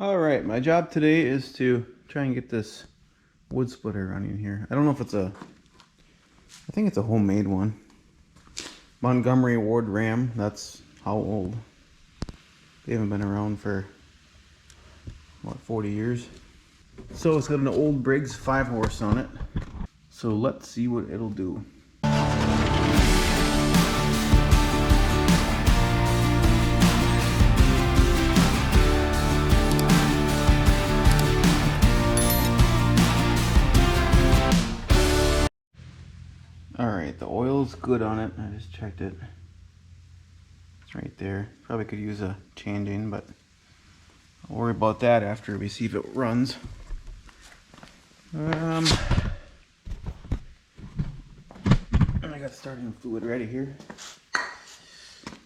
Alright, my job today is to try and get this wood splitter running here. I don't know if it's I think it's a homemade one. Montgomery Ward ram, that's how old? They haven't been around for, what, 40 years? So it's got an old Briggs 5-horse on it. So let's see what it'll do. Alright, the oil's good on it. I just checked it. It's right there. Probably could use a changing, but I'll worry about that after we see if it runs. And I got starting fluid ready here.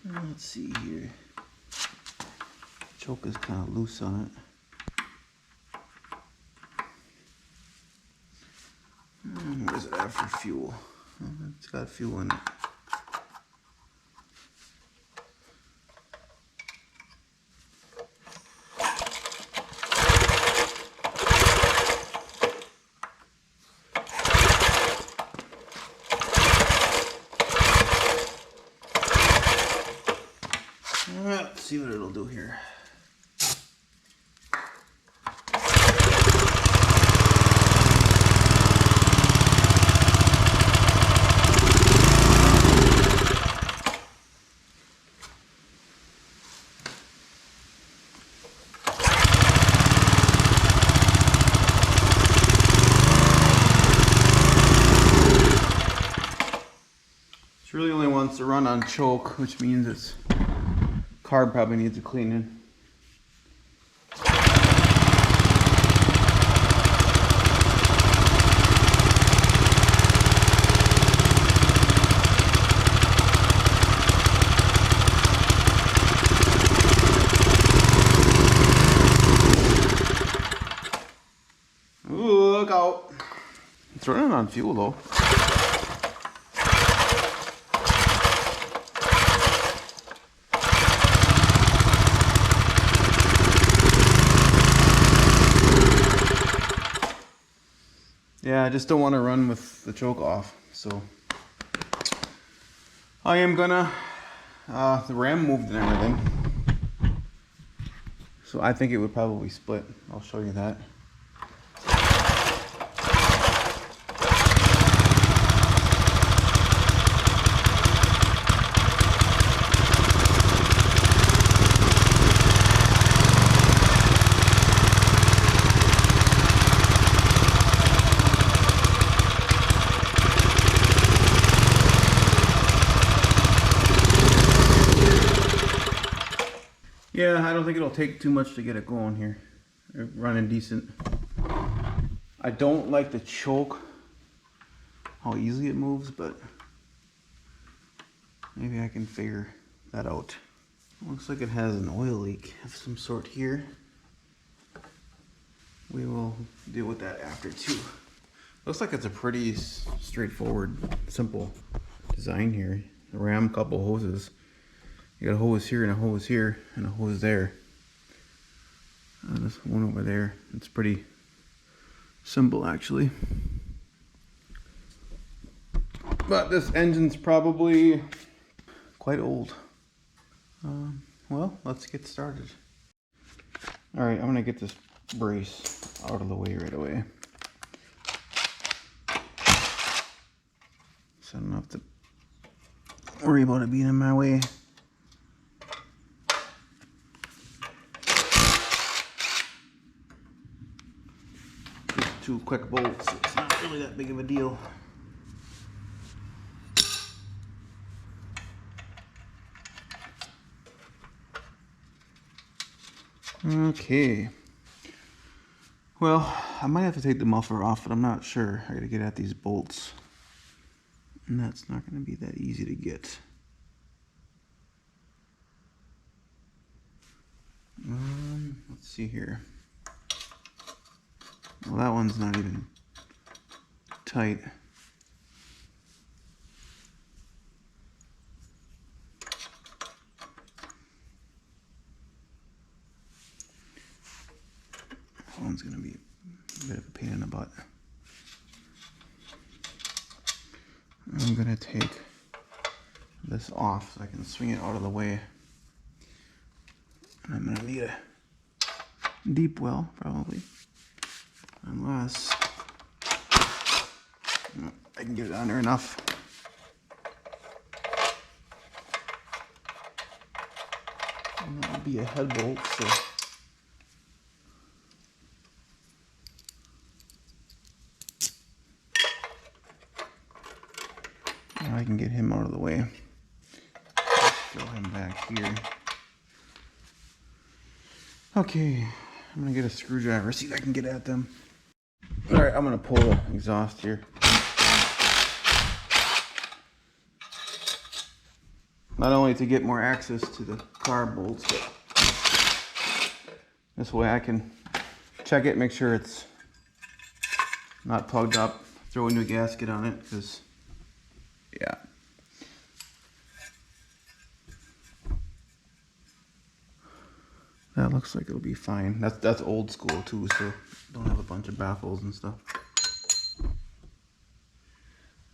Let's see here. Choke is kind of loose on it. What does it have for fuel? It's got fuel in it. Let's see what it'll do here. It really only wants to run on choke, which means its carb probably needs a cleaning. Ooh, look out. It's running on fuel though. Yeah, I just don't want to run with the choke off, so I am gonna, the ram moved and everything, so I think it would probably split. I'll show you that. Yeah, I don't think it'll take too much to get it going here. Running decent. I don't like the choke, how easily it moves, but maybe I can figure that out. Looks like it has an oil leak of some sort here. We will deal with that after too. Looks like it's a pretty straightforward, simple design here. The ram, couple hoses. You got a hose here and a hose here and a hose there. There's one over there. It's pretty simple actually. But this engine's probably quite old. Well, let's get started. Alright, I'm gonna get this brace out of the way right away, so I don't have to worry about it being in my way. Two quick bolts, so it's not really that big of a deal. Okay. Well, I might have to take the muffler off, but I'm not sure. I gotta get at these bolts. And that's not gonna be that easy to get. Let's see here. Well, that one's not even tight. That one's gonna be a bit of a pain in the butt. I'm gonna take this off so I can swing it out of the way. And I'm gonna need a deep well, probably. Unless I can get it under enough. And that would be a head bolt, so. Now I can get him out of the way. Throw him back here. Okay, I'm gonna get a screwdriver, see if I can get at them. All right, I'm gonna pull the exhaust here. Not only to get more access to the carb bolts, but this way I can check it, make sure it's not plugged up, throw a new gasket on it, because, yeah. That looks like it'll be fine. That's old school too, so don't have a bunch of baffles and stuff.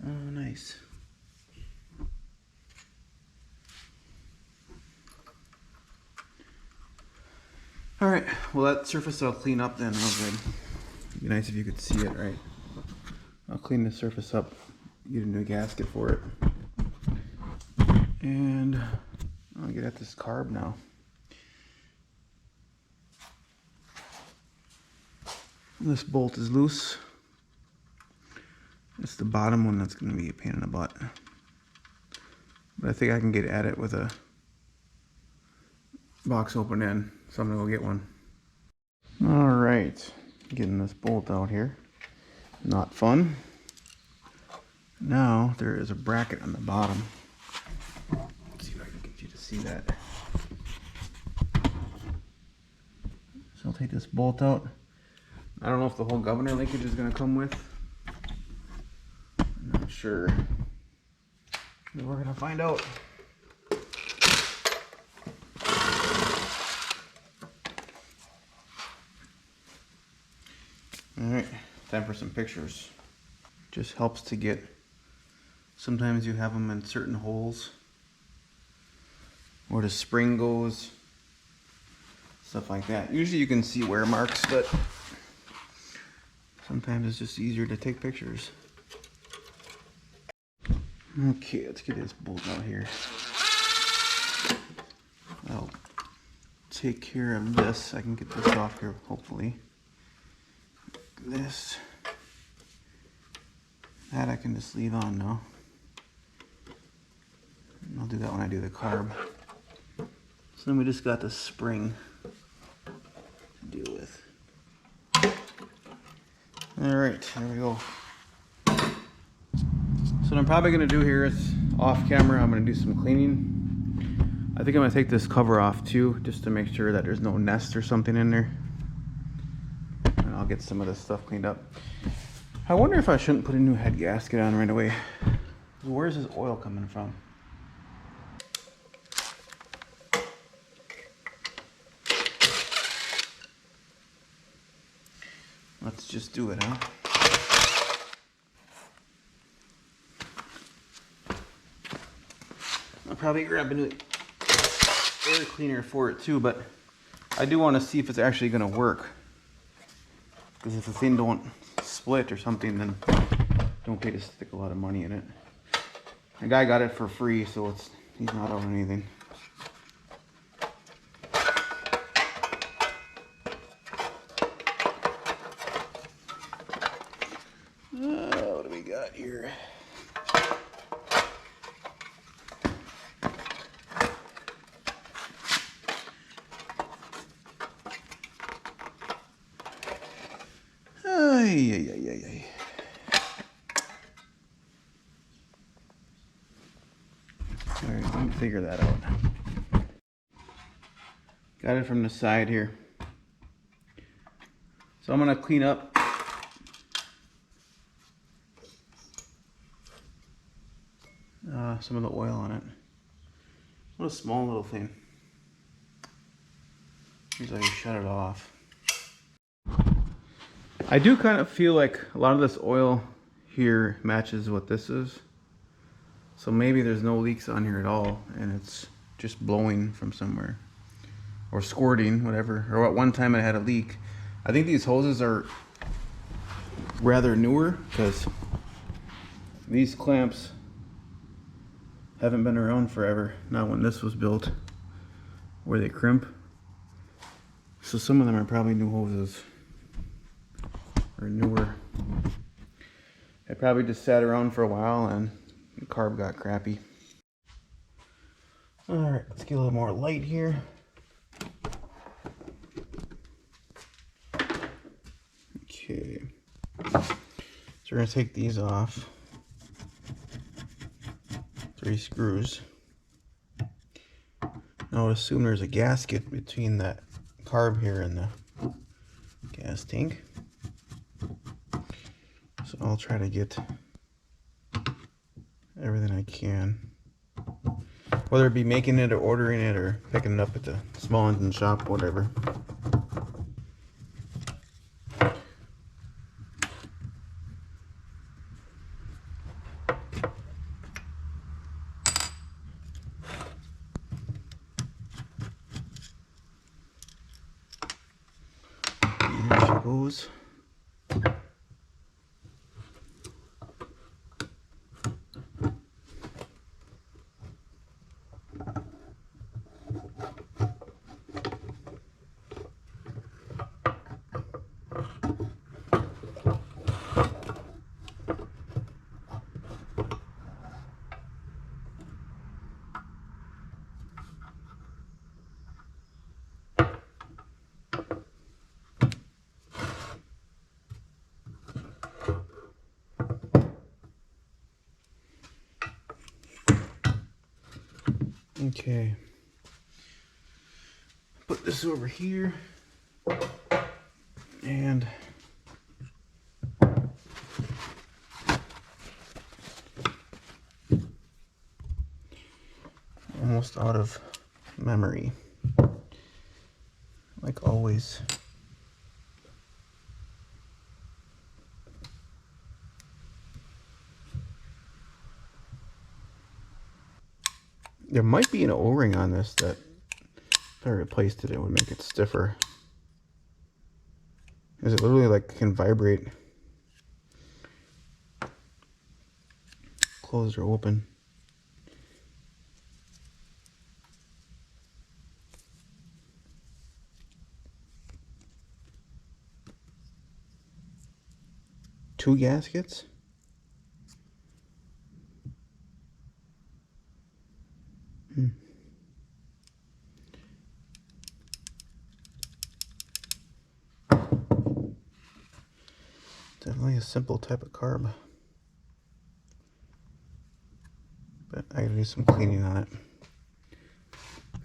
Oh, nice. All right, well that surface I'll clean up then real good. It'd be nice if you could see it, right? I'll clean the surface up, get a new gasket for it. And I'll get at this carb now. This bolt is loose. It's the bottom one that's going to be a pain in the butt. But I think I can get at it with a box open end, so I'm going to go get one. Alright, getting this bolt out here. Not fun. Now there is a bracket on the bottom. Let's see if I can get you to see that. So I'll take this bolt out. I don't know if the whole governor linkage is going to come with. I'm not sure. But we're going to find out. Alright, time for some pictures. Just helps to get, sometimes you have them in certain holes, where the spring goes, stuff like that. Usually you can see wear marks, but sometimes it's just easier to take pictures. Okay, let's get this bolt out here. I'll take care of this. I can get this off here, hopefully. This. That I can just leave on now. And I'll do that when I do the carb. So then we just got the spring to deal with. Alright, there we go. So what I'm probably going to do here is, off camera, I'm going to do some cleaning. I think I'm going to take this cover off too, just to make sure that there's no nest or something in there. And I'll get some of this stuff cleaned up. I wonder if I shouldn't put a new head gasket on right away. Where's this oil coming from? Let's just do it, huh? I'll probably grab a new air cleaner for it too, but I do want to see if it's actually going to work. Because if the thing don't split or something, then don't pay to stick a lot of money in it. The guy got it for free, so he's not on anything. What do we got here? Ay. All right, let me figure that out. Got it from the side here. So I'm gonna clean up some of the oil on it. What a small little thing. Here's how you shut it off. I do kind of feel like a lot of this oil here matches what this is. So maybe there's no leaks on here at all and it's just blowing from somewhere. Or squirting, whatever. Or at one time I had a leak. I think these hoses are rather newer because these clamps haven't been around forever. Not when this was built, where they crimp. So some of them are probably new hoses. Or newer. They probably just sat around for a while and the carb got crappy. Alright, let's get a little more light here. Okay. So we're going to take these off. 3 screws. Now I would assume there's a gasket between that carb here and the gas tank. So I'll try to get everything I can. Whether it be making it or ordering it or picking it up at the small engine shop, whatever. There she goes. Okay, put this over here and almost out of memory, like always. There might be an O-ring on this that if I replaced it, it would make it stiffer. Is it literally like can vibrate, close or open? Two gaskets? Definitely a simple type of carb, but I gotta do some cleaning on it,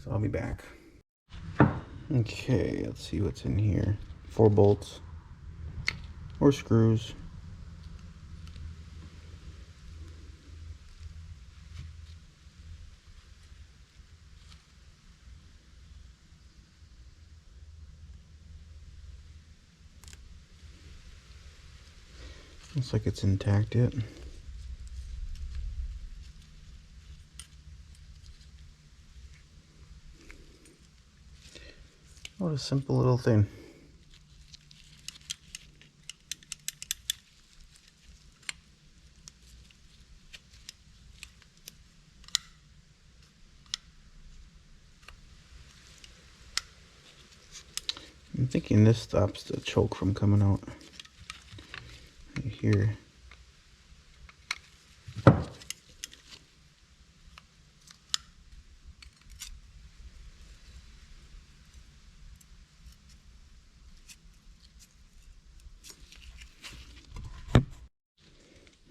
so I'll be back. Okay, let's see what's in here. 4 bolts or screws. Looks like it's intact yet. What a simple little thing. I'm thinking this stops the choke from coming out. Right here.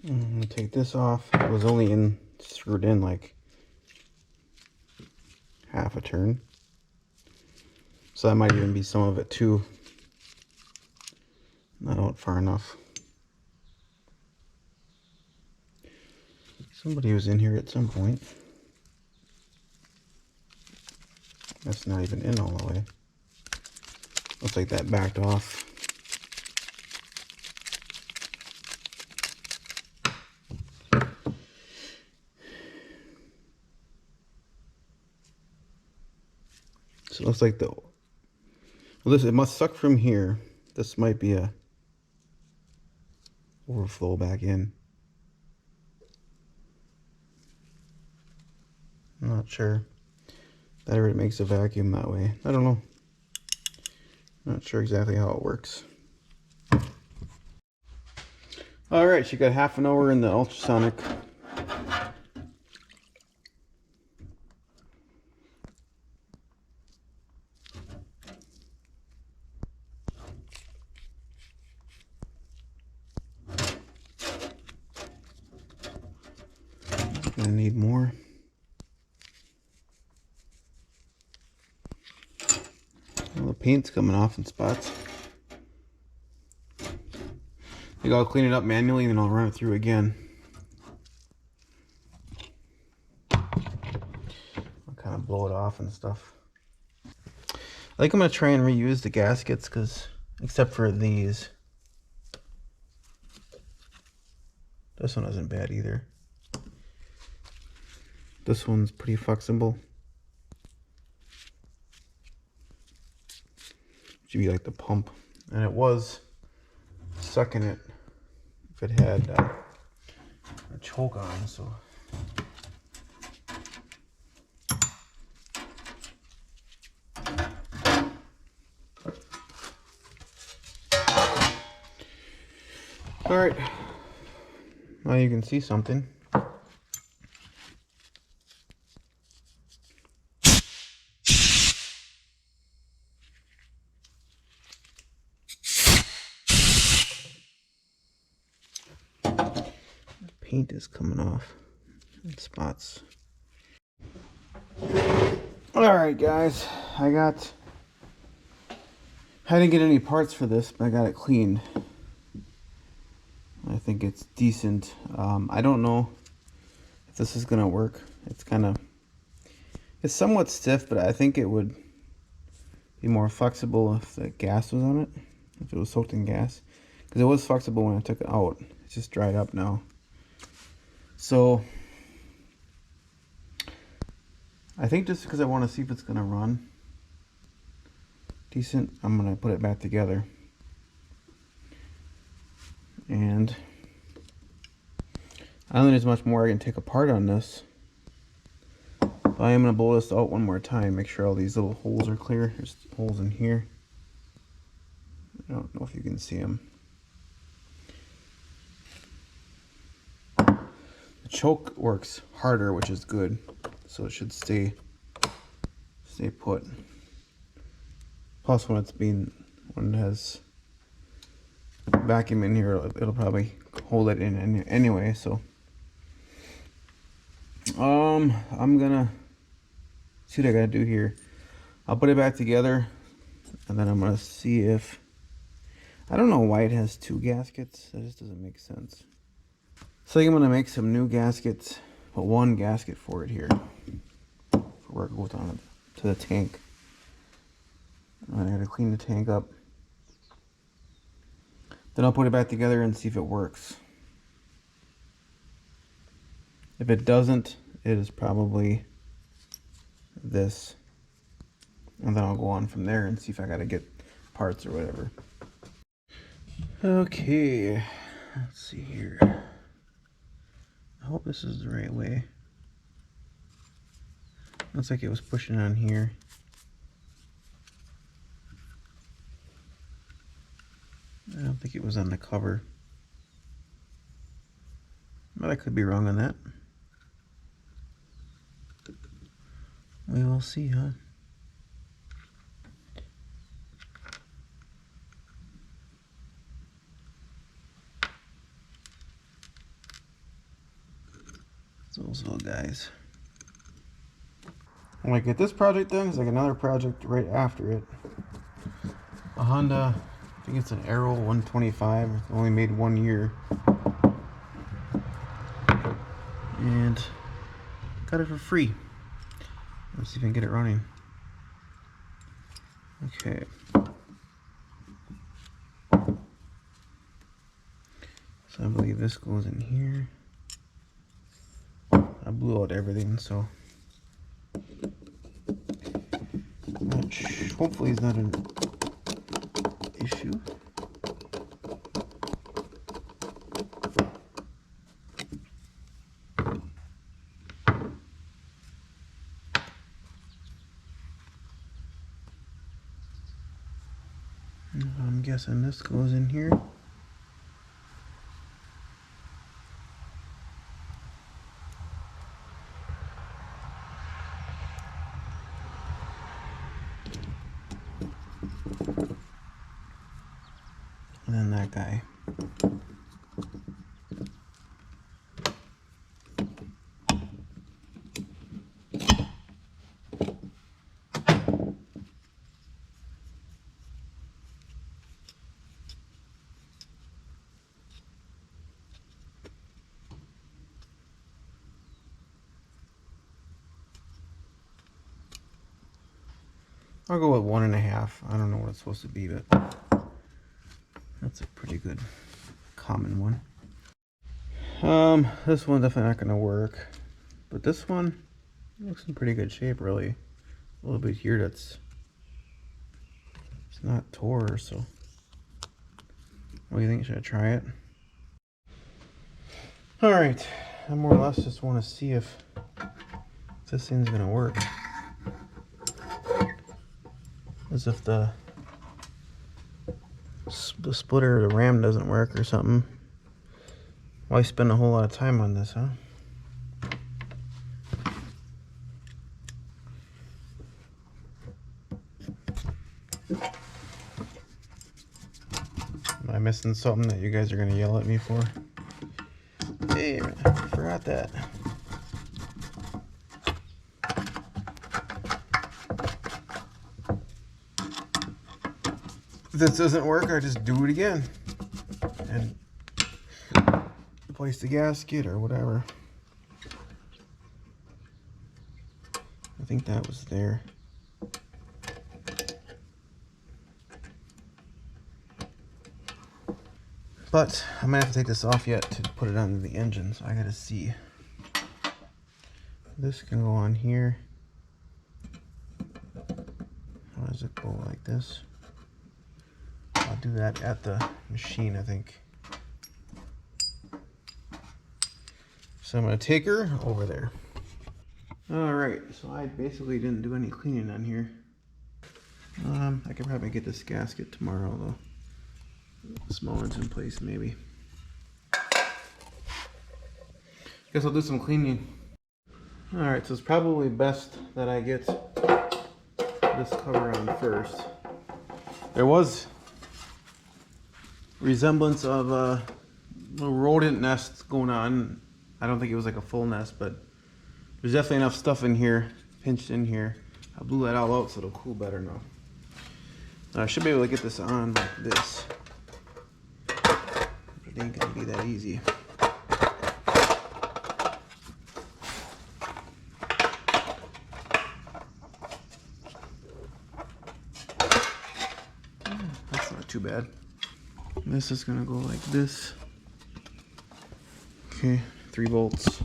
I'm gonna take this off. It was only screwed in like half a turn. So that might even be some of it too. Not out far enough. Somebody was in here at some point. That's not even in all the way. Looks like that backed off. It looks like well, this, it must suck from here. This might be a overflow back in. I'm not sure. That or it makes a vacuum that way. I don't know. Not sure exactly how it works. All right, she got half an hour in the ultrasonic. Gonna need more. Well, the paint's coming off in spots. I think I'll clean it up manually and then I'll run it through again. I'll kind of blow it off and stuff. I think I'm gonna try and reuse the gaskets, because except for these, this one isn't bad either. This one's pretty flexible. Should be like the pump, and it was sucking it if it had a choke on. So all right, now you can see something. Paint is coming off in spots. All right, guys, I didn't get any parts for this, but I got it cleaned. I think it's decent. I don't know if this is gonna work. It's somewhat stiff, but I think it would be more flexible if the gas was on it, if it was soaked in gas, because it was flexible when I took it out. It's just dried up now. So I think just because I want to see if it's gonna run decent, I'm gonna put it back together. And I don't think there's much more I can take apart on this. But I am gonna blow this out one more time, make sure all these little holes are clear. There's holes in here. I don't know if you can see them. The choke works harder, which is good, so it should stay put. Plus, when it has vacuum in here, it'll probably hold it in anyway. So I'm gonna see what I gotta do here. I'll put it back together, and then I'm gonna see if, I don't know why it has two gaskets. That just doesn't make sense. So I think I'm gonna make some new gaskets, but one gasket for it here, for where it goes on to the tank. I gotta clean the tank up. Then I'll put it back together and see if it works. If it doesn't, it is probably this. And then I'll go on from there and see if I gotta get parts or whatever. Okay, let's see here. I hope this is the right way. Looks like it was pushing on here. I don't think it was on the cover. But I could be wrong on that. We will see, huh? Those little guys. When I get this project done, there's like another project right after it. A Honda, I think it's an Aero 125, only made 1 year. And got it for free. Let's see if I can get it running. Okay. So I believe this goes in here. I blew out everything, so I'm not hopefully is not an issue. I'm guessing this goes in here. And then that guy. I'll go with 1.5. I don't know what it's supposed to be, but that's a pretty good common one. This one's definitely not gonna work, but this one looks in pretty good shape, really. A little bit here that's it's not tore, so what do you think? Should I try it? All right, I more or less just want to see if this thing's gonna work. As if the splitter or the ram doesn't work or something. Why spend a whole lot of time on this, huh? Am I missing something that you guys are gonna yell at me for? Hey, I forgot that. If this doesn't work, I just do it again and replace the gasket or whatever. I think that was there. But I might have to take this off yet to put it on the engine, so I gotta see. This can go on here. How does it go like this? I'll do that at the machine, I think. So I'm gonna take her over there. All right, so I basically didn't do any cleaning on here. I could probably get this gasket tomorrow though. Small ones in place maybe. Guess I'll do some cleaning. All right, so it's probably best that I get this cover on first. There was resemblance of a little rodent nest going on. I don't think it was like a full nest, but there's definitely enough stuff in here, pinched in here. I blew that all out so it'll cool better now. I should be able to get this on like this. It ain't gonna be that easy. That's not too bad. This is gonna go like this. Okay, 3 bolts.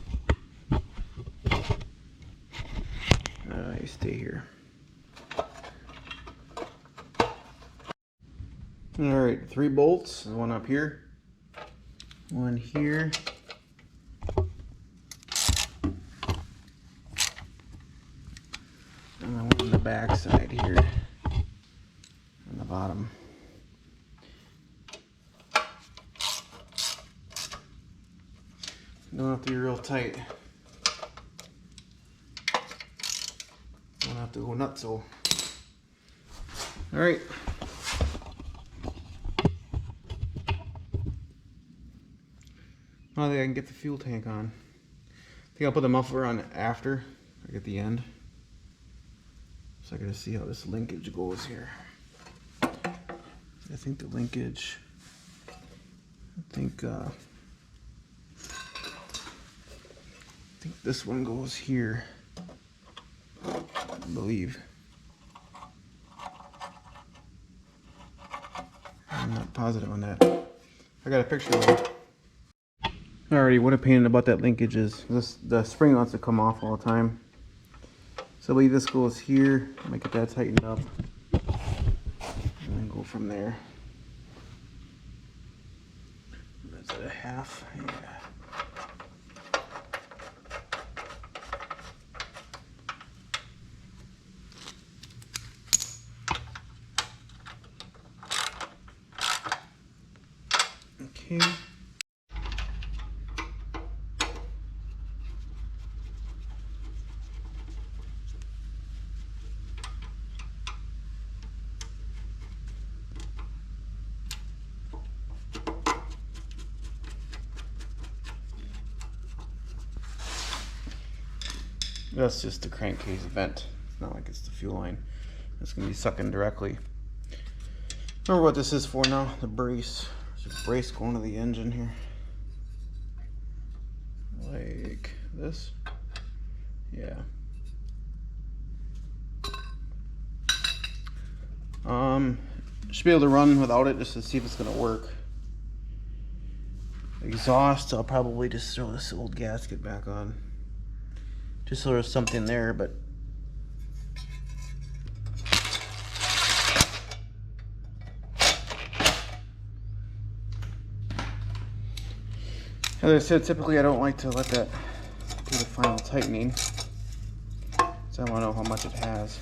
You stay here. All right, 3 bolts. One up here, one here, and then one on the back side here, on the bottom. Don't have to be real tight. Don't have to go nuts. All right. I think I can get the fuel tank on. I think I'll put the muffler on after, like at the end. So I gotta see how this linkage goes here. I think the linkage, I think this one goes here, I believe. I'm not positive on that. I got a picture of it. Alrighty, what a pain about that linkage is. The spring wants to come off all the time. So I believe this goes here. I'm gonna get that tightened up. from there. That's at a half. Yeah. Okay. That's just the crankcase vent. It's not like it's the fuel line. It's gonna be sucking directly. Remember what this is for now? The brace. There's a brace going to the engine here. Like this. Yeah. Should be able to run without it just to see if it's gonna work. Exhaust, I'll probably just throw this old gasket back on. Just so there's something there, but as I said, typically I don't like to let that do the final tightening, so I want to know how much it has.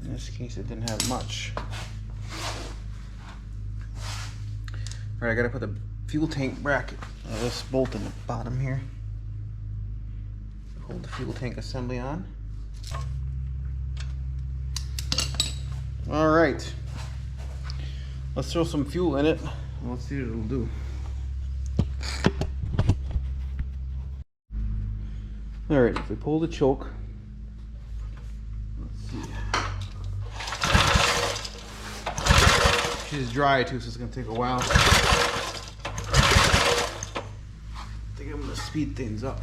In this case, it didn't have much. Alright, I gotta put the fuel tank bracket, this bolt in the bottom here. Hold the fuel tank assembly on. Alright, let's throw some fuel in it and let's see what it'll do. Alright, if we pull the choke, let's see. She's dry too, so it's gonna take a while. I think I'm gonna speed things up.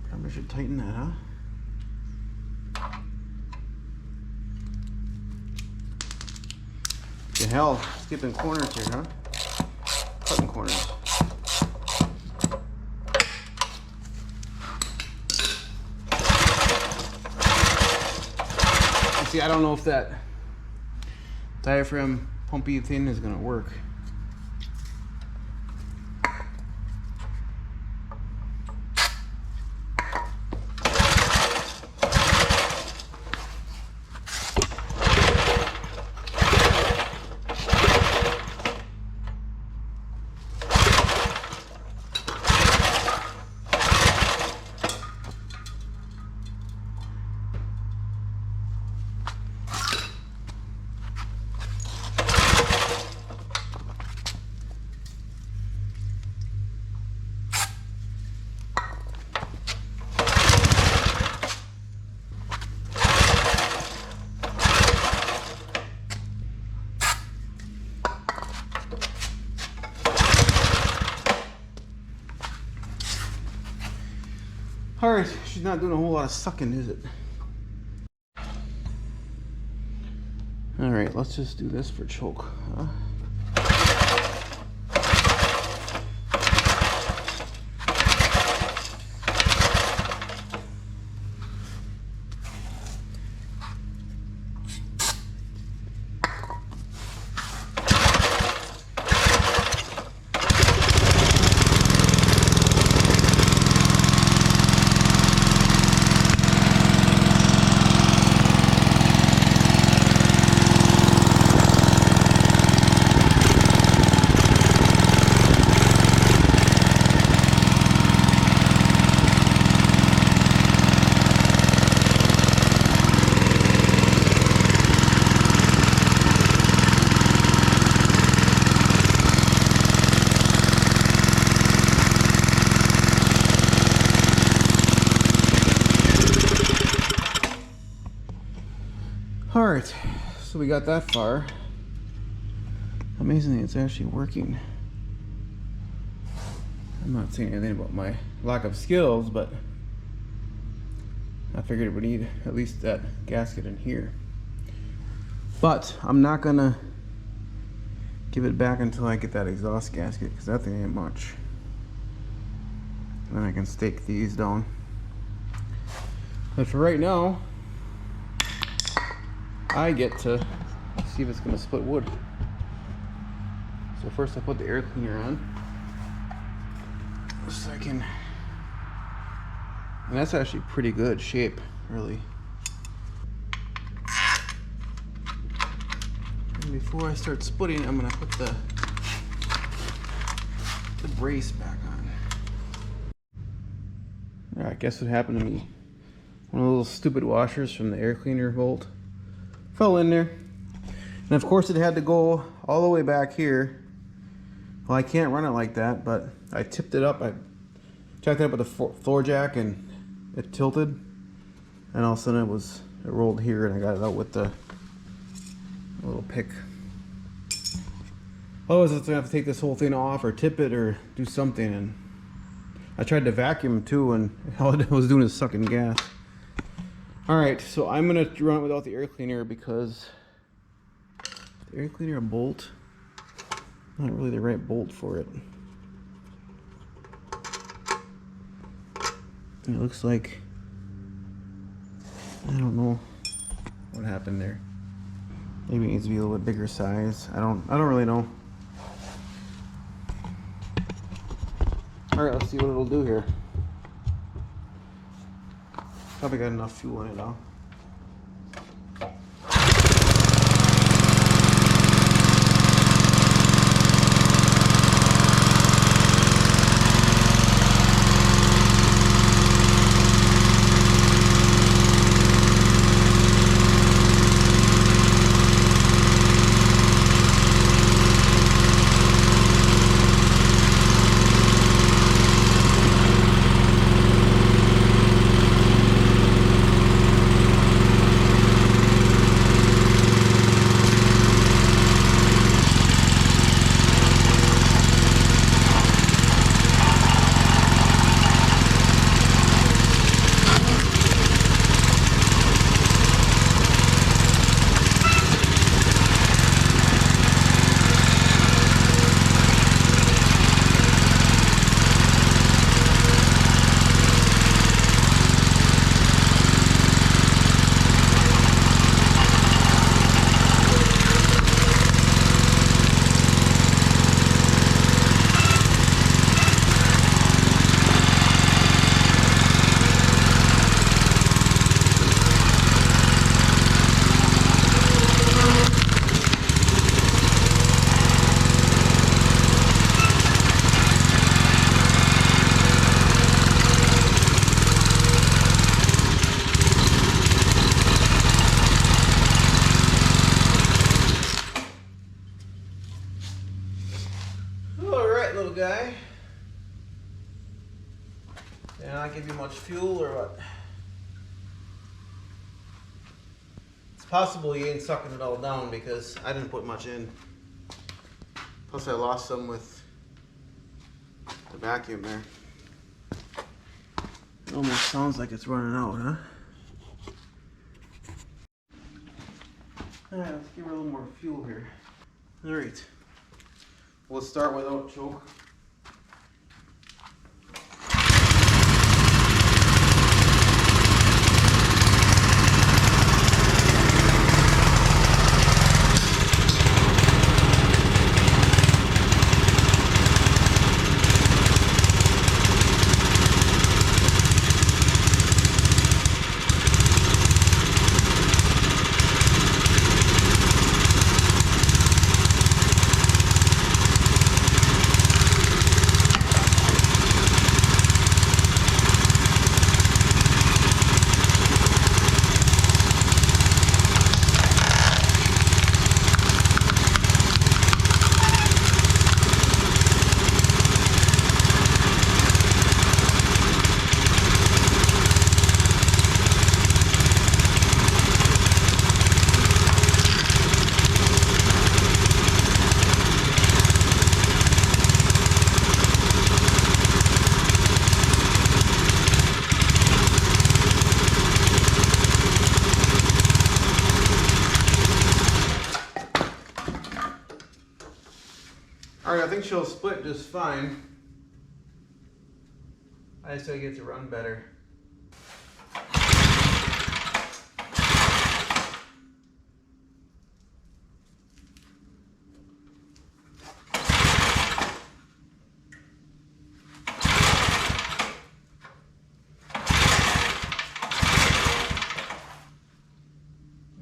Probably should tighten that, huh? The hell, skipping corners here, huh? Cutting corners. See, I don't know if that diaphragm pumpy thing is gonna work. Alright, she's not doing a whole lot of sucking, is it? Alright, let's just do this for choke, huh? Alright, so we got that far. Amazingly, it's actually working. I'm not saying anything about my lack of skills, but I figured it would need at least that gasket in here. But I'm not gonna give it back until I get that exhaust gasket, because that thing ain't much. And then I can stake these down. But for right now, I get to see if it's gonna split wood. So first I put the air cleaner on. So I can, and that's actually pretty good shape, really. And before I start splitting, I'm gonna put the brace back on. Alright, guess what happened to me? One of those stupid washers from the air cleaner bolt fell in there. And of course it had to go all the way back here. Well, I can't run it like that, but I tipped it up. I jacked it up with a floor jack and it tilted. And all of a sudden it rolled here and I got it out with the little pick. Otherwise I was gonna have to take this whole thing off or tip it or do something. And I tried to vacuum too, and all it was doing is sucking gas. Alright, so I'm gonna run it without the air cleaner because the air cleaner bolt, not really the right bolt for it. It looks like, I don't know what happened there. Maybe it needs to be a little bit bigger size. I don't really know. Alright, let's see what it'll do here. Probably got enough fuel in it now. Guy. Did I not give you much fuel or what? It's possible you ain't sucking it all down because I didn't put much in. Plus I lost some with the vacuum there. It almost sounds like it's running out, huh? Alright, let's give her a little more fuel here. Alright. We'll start without choke. her. I think she'll split just fine. I just gotta get it to run better.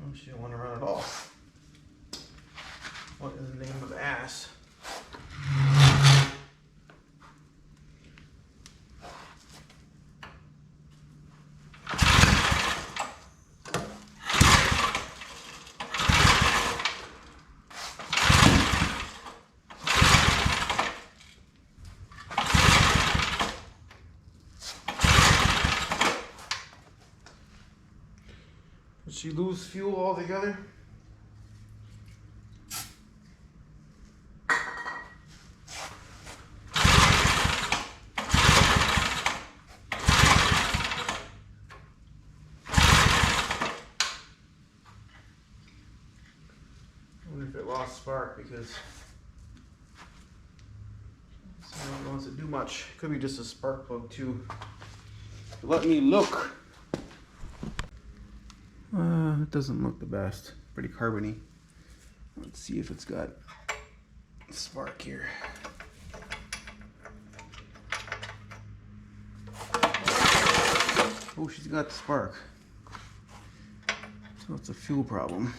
Oh, she don't want to run at all. What is the name of ass? Did she lose fuel altogether? I wonder if it lost spark because someone wants to do much. Could be just a spark plug too. Let me look. It doesn't look the best. Pretty carbony. Let's see if it's got spark here. Oh, she's got the spark. So it's a fuel problem.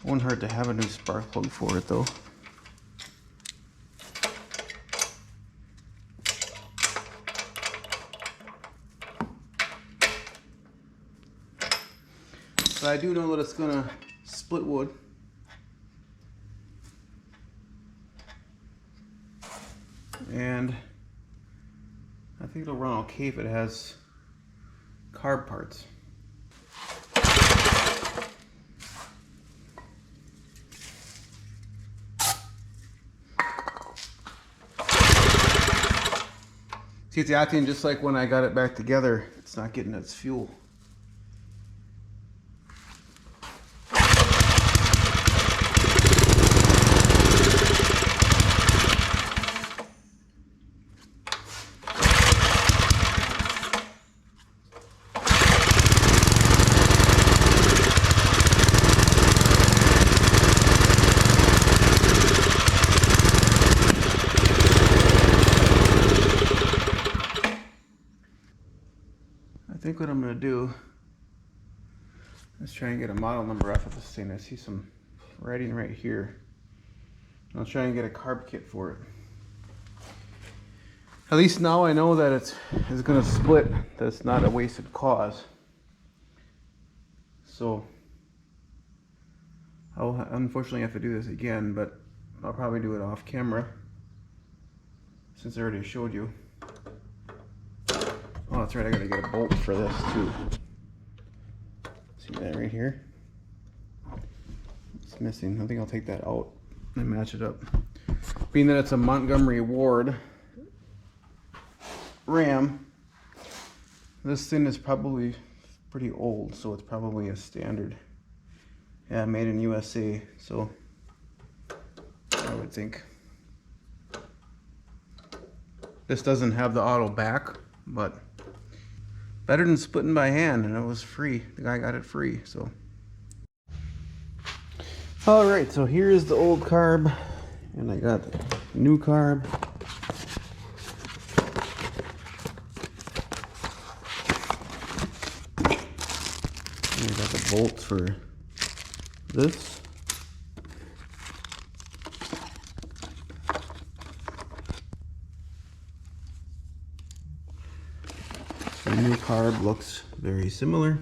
Wouldn't hurt to have a new spark plug for it though. But I do know that it's gonna split wood. And I think it'll run okay if it has carb parts. See, it's acting just like when I got it back together. It's not getting its fuel. I think what I'm going to do is try and get a model number off of this thing. I see some writing right here. I'll try and get a carb kit for it. At least now I know that it's going to split, that it's not a wasted cause. So I'll unfortunately have to do this again, but I'll probably do it off camera since I already showed you. Oh, that's right, I gotta get a bolt for this too. See that right here? It's missing. I think I'll take that out and match it up. Being that it's a Montgomery Ward Ram, this thing is probably pretty old, so it's probably a standard. Yeah, made in USA, so I would think. This doesn't have the auto back, but better than splitting by hand, and it was free. The guy got it free, so. All right, so here's the old carb, and I got the new carb. And I got the bolts for this. The new carb looks very similar.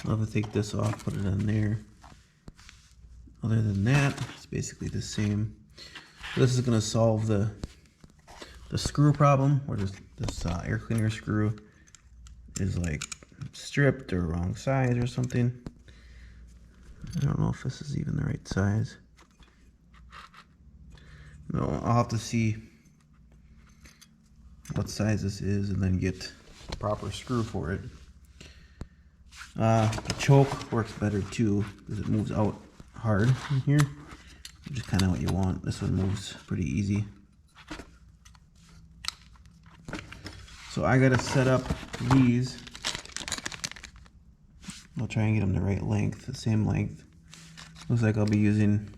I'll have to take this off, put it on there. Other than that, it's basically the same. This is going to solve the screw problem, where this air cleaner screw is like stripped or wrong size or something. I don't know if this is even the right size. No, I'll have to see what size this is and then get the proper screw for it. The choke works better too because it moves out hard in here, which is kind of what you want. This one moves pretty easy. So I gotta set up these. I'll try and get them the right length, the same length. Looks like I'll be using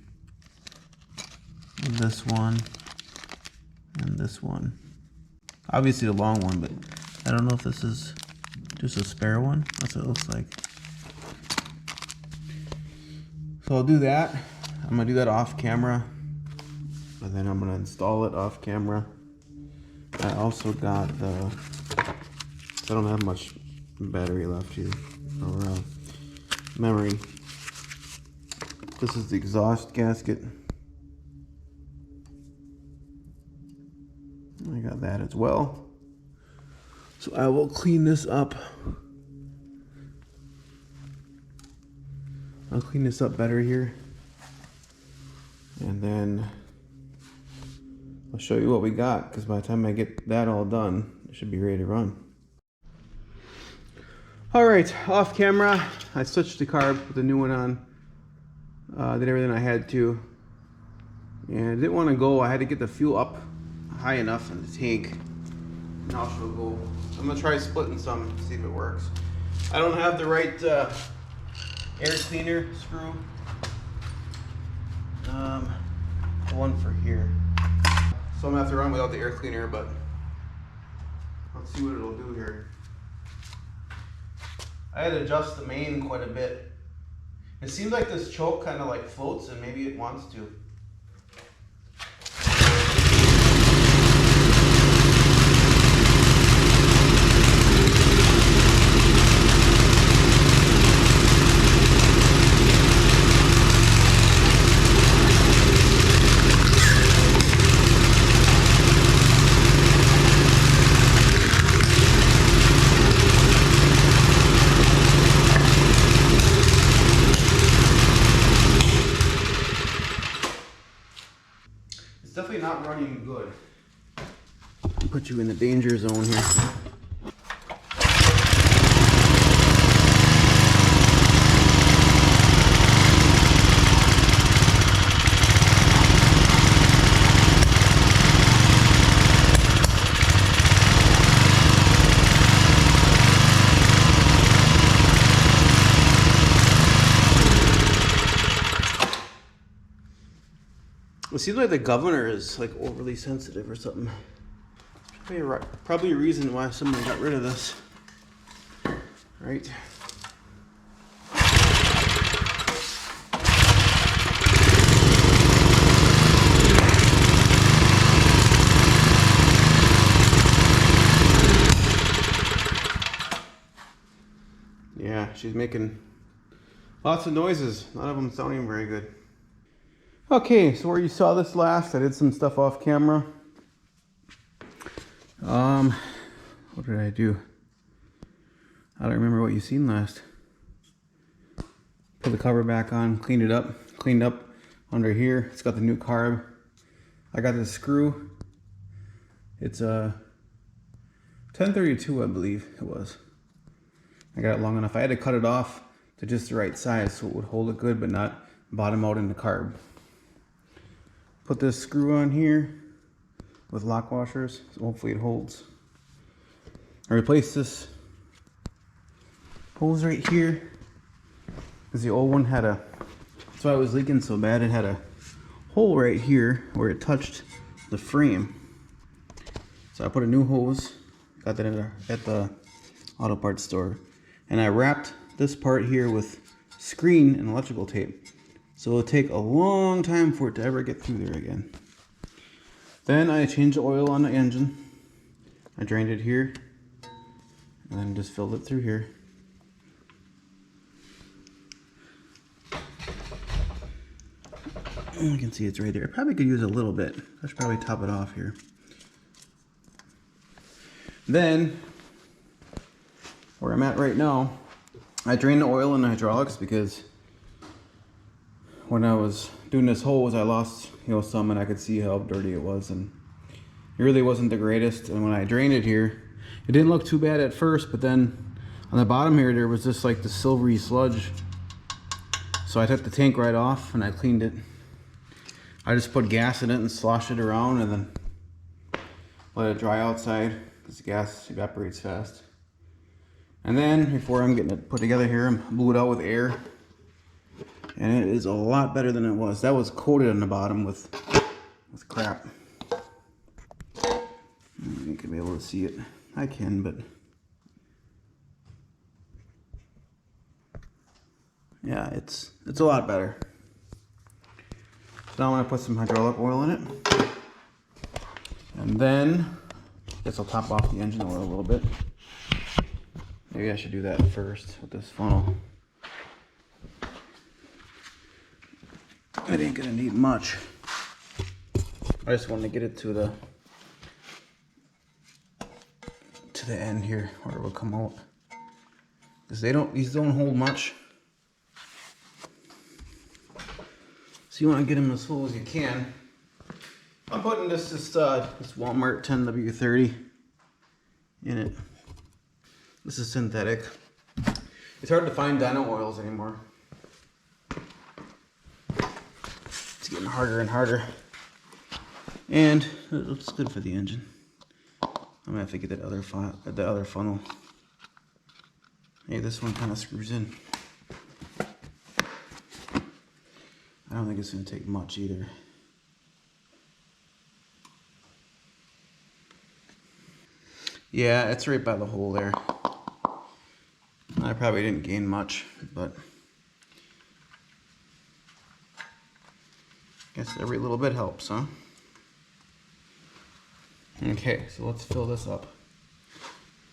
this one and this one. Obviously the long one, but I don't know if this is just a spare one. That's what it looks like. So I'll do that. I'm gonna do that off camera, and then I'm gonna install it off camera. I also got the, I don't have much battery left here, or memory. This is the exhaust gasket. I got that as well. So I will clean this up. I'll clean this up better here. And then I'll show you what we got, because by the time I get that all done, it should be ready to run. Alright, off camera, I switched the carb, put the new one on. Did everything I had to. And I didn't want to go, I had to get the fuel up high enough in the tank. Now she'll go. I'm going to try splitting some, see if it works. I don't have the right air cleaner screw. One for here. So I'm gonna have to run without the air cleaner, but let's see what it'll do here. I had to adjust the main quite a bit. It seems like this choke kind of like floats, and maybe it wants to. Definitely not running good. I'll put you in the danger zone here. It seems like the governor is like overly sensitive or something. It's probably a reason why someone got rid of this. Right? Yeah, she's making lots of noises. None of them sounding very good. Okay, so where you saw this last, I did some stuff off camera. What did I do? I don't remember what you seen last. Put the cover back on, cleaned up under here. It's got the new carb. I got this screw. It's a 1032, I believe it was. I got it long enough. I had to cut it off to just the right size so it would hold it good, but not bottom out in the carb. Put this screw on here with lock washers, so hopefully it holds. I replaced this hose right here because the old one had a, that's why it was leaking so bad, it had a hole right here where it touched the frame. So I put a new hose, got that at the auto parts store, and I wrapped this part here with screen and electrical tape. So it'll take a long time for it to ever get through there again. Then I changed the oil on the engine. I drained it here and then just filled it through here. You can see it's right there. I probably could use a little bit. I should probably top it off here. Then, where I'm at right now, I drained the oil in the hydraulics because when I was doing this hose, I lost, some, and I could see how dirty it was, and It really wasn't the greatest, and when I drained it here, it didn't look too bad at first, but then on the bottom here there was just like the silvery sludge. So I took the tank right off and I cleaned it. I just put gas in it and sloshed it around and then let it dry outside because the gas evaporates fast. And then before I'm getting it put together here, I blew it out with air. And it is a lot better than it was. That was coated on the bottom with crap. You can be able to see it. I can, but yeah, it's a lot better. So now I'm gonna put some hydraulic oil in it, and then I guess I'll top off the engine oil a little bit. Maybe I should do that first with this funnel. It ain't gonna need much. I just want to get it to the end here where it will come out, because these don't hold much. So you want to get them as full as you can. I'm putting this Walmart 10W30 in it. This is synthetic. It's hard to find dyno oils anymore. It's getting harder and harder. And it looks good for the engine. I'm gonna have to get that other funnel. Hey, this one kind of screws in. I don't think it's gonna take much either. Yeah, it's right by the hole there. I probably didn't gain much, but I guess every little bit helps, huh? Okay, so let's fill this up.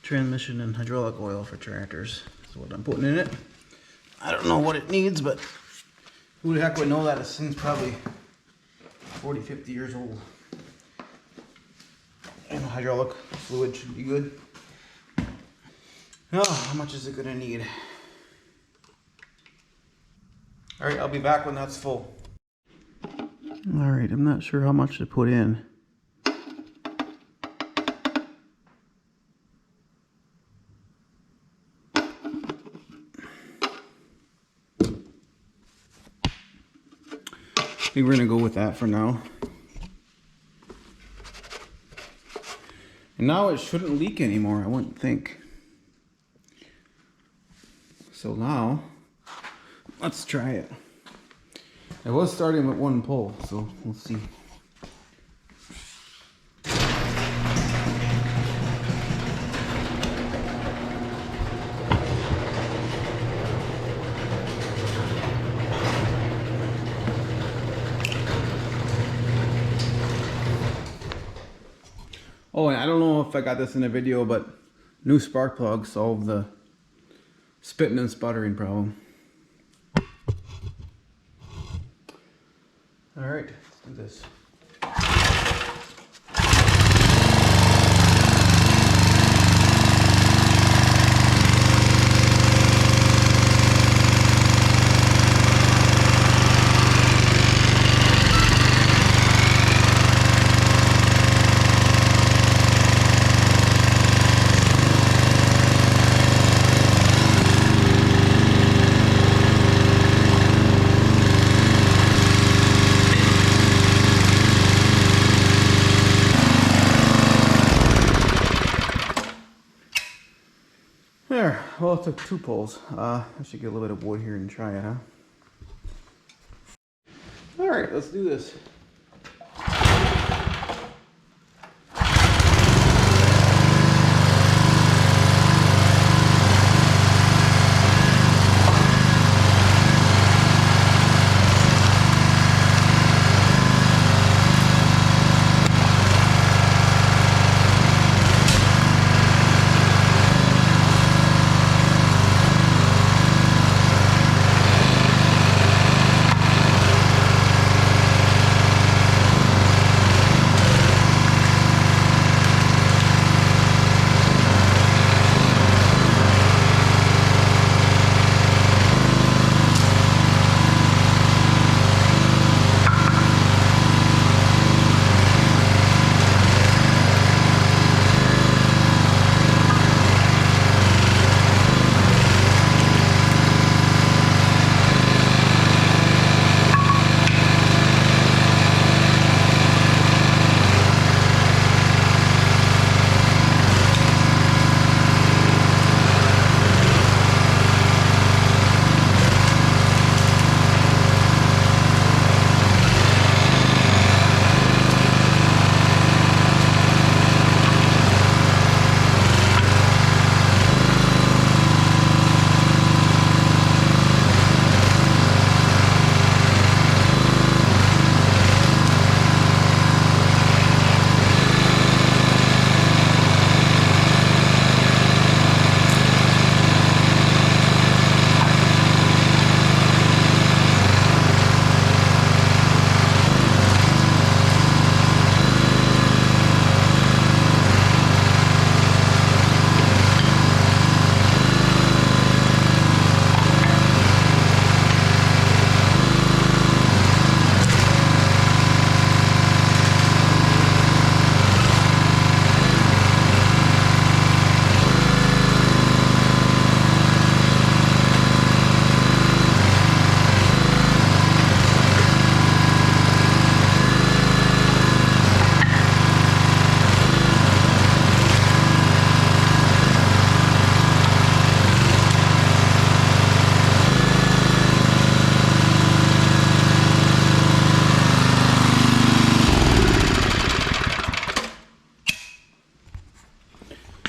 Transmission and hydraulic oil for tractors is what I'm putting in it. I don't know what it needs, but who the heck would know that? This thing's probably 40, 50 years old. And hydraulic fluid should be good. Oh, how much is it gonna need? All right, I'll be back when that's full. All right, I'm not sure how much to put in. I think we're gonna go with that for now. And now it shouldn't leak anymore, I wouldn't think. So now, let's try it. I was starting with one pull, so we'll see. Oh, and I don't know if I got this in a video, but new spark plug solved the spitting and sputtering problem. All right, let's do this. There, well, it took 2 pulls. I should get a little bit of wood here and try it, huh? All right, let's do this.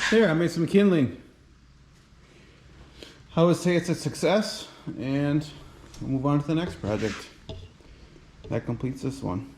There, I made some kindling. I would say it's a success, and we'll move on to the next project. That completes this one.